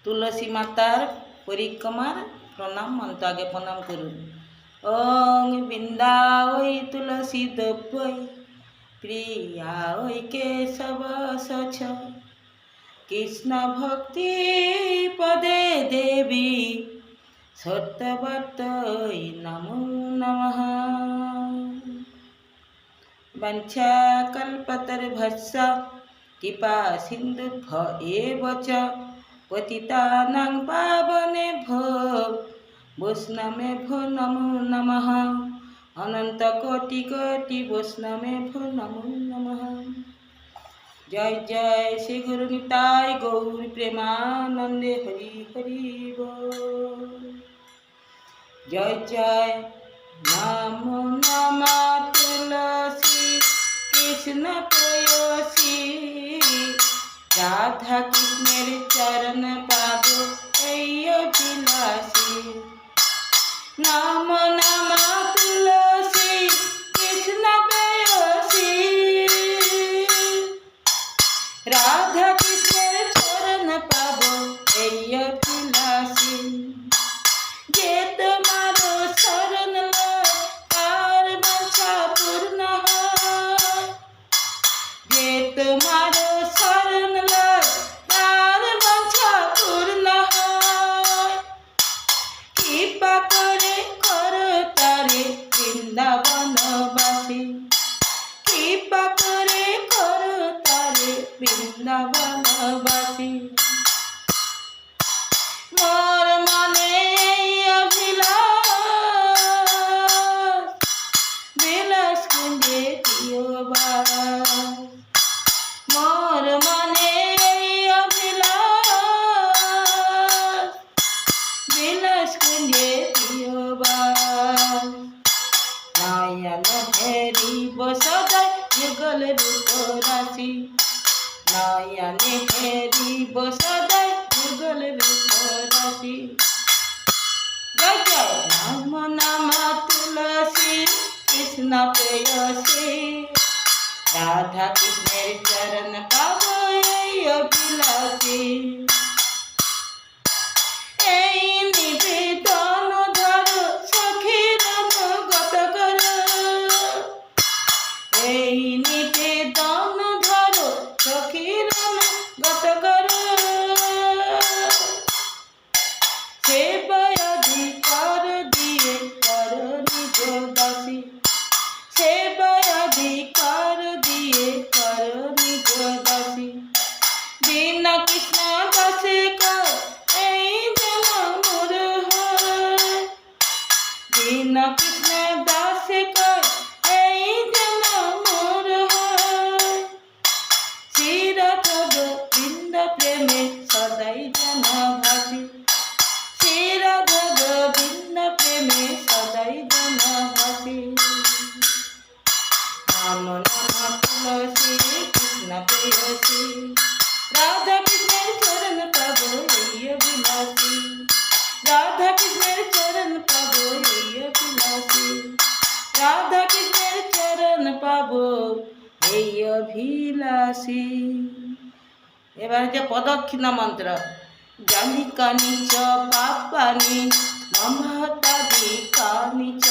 তুলসী মাতার পরিক্রমার প্রণাম মন্ত্র আগে প্রণাম করুন। ওং বৃন্দা ওই তুলসী দ্রব্যই প্রিয়া ওই কেশব সছ কৃষ্ণ ভক্তি পদে দেবী সত্যবর্তৈ নমো নমঃ। বঞ্ছা কল্পতরুভ্যশ্চ কৃপা সিন্ধুভ্য এব চ পতিতানাং পাবনেভ্যো বৈষ্ণবেভ্যো নমো নমঃ। অনন্ত কোটি কোটি বৈষ্ণবেভ্যো নমো নমঃ। জয় জয় শ্রী গুরু নিতাই গৌর প্রেমানন্দে হরি হরি বল। জয় জয় নমো নমঃ তুলসী কৃষ্ণ প্রেয়সী রাধা কৃষ্ণের চরণ পাদ এই অভিলাষী। নমো নমঃ তুলসী কৃষ্ণ প্রেয়সী রাধা কৃষ্ণের চরণ পাব এই অভিলাষী। যে তোমার শরণ লয় তার বাঞ্ছা পূর্ণ হয়। যে তোমার শরণ লয় তার বাঞ্ছা পূর্ণ হয়। কৃপা করে করো তারে বৃন্দাবনবাসী। কৃপা করে করো তারে বৃন্দাবনবাসী। মোর মনে অভিলাষ বিলাস কুঞ্জে দিও বাস। মোর মনে অভিলাষ বিলাস কুঞ্জে দিও বাস। নয়ন হেরিব সদাই যুগল রূপ রাশি। নয়নে হেরিব সদাই যুগল রূপ রাশি। জয় জয় নমো নমঃ তুলসী কৃষ্ণ প্রেয়সী রাধা কৃষ্ণের চরণ পাব এই অভিলাষী। এই নিবেদন ধরো সখীর অনুগত করো। এই নিবেদন ধরো সখীর অনুগত করো। সেবায় অধিকার দিয়ে কর নিজ দাসী। সেবায় অধিকার দিয়ে কর নিজ দাসী। বিনা কৃষ্ণ দাসে কর এই যেন মোর হয়। বিনা কৃষ্ণ দাসে কর এই যেন মোর হয়। শ্রীরাধব বৃন্দ প্রেমে সদাই যেন ভাসি। শ্রীরাধব বৃন্দ প্রেমে সদাই যেন ভাসি। নমো নমঃ তুলসী কৃষ্ণ প্রেয়সী রাধা কৃষ্ণের চরণ পাব এই অভিলাষী। রাধা কৃষ্ণের চরণ পাব এই অভিলাষী। রাধা কৃষ্ণের চরণ পাব এই অভিলাষী। এবার হচ্ছে প্রদক্ষিণ মন্ত্র। জানি কানি চ পাপানি মমতাদি কানি চ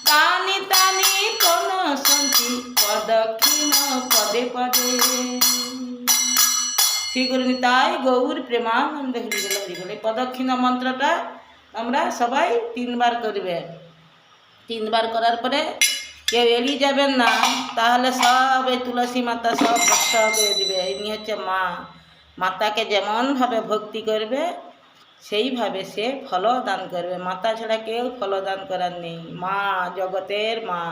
তানি তানি প্রণশন্তি প্রদক্ষিণ পদে পদে। শ্রী গুরু নিতাই গৌর প্রেমানন্দ হরি বল হরি বল। এই প্রদক্ষিণ মন্ত্রটা আমরা সবাই 3 বার করবে। 3 বার করার পরে কেউ এড়িয়ে যাবেন না, তাহলে সব এই তুলসী মাতা সব ভক্ত করে দিবে। ইনি হচ্ছে মা। মাতাকে যেমনভাবে ভক্তি করবে সেইভাবে সে ফল দান করবে। মাতা ছাড়া কেউ ফল দান করার নেই। মা জগতের মা।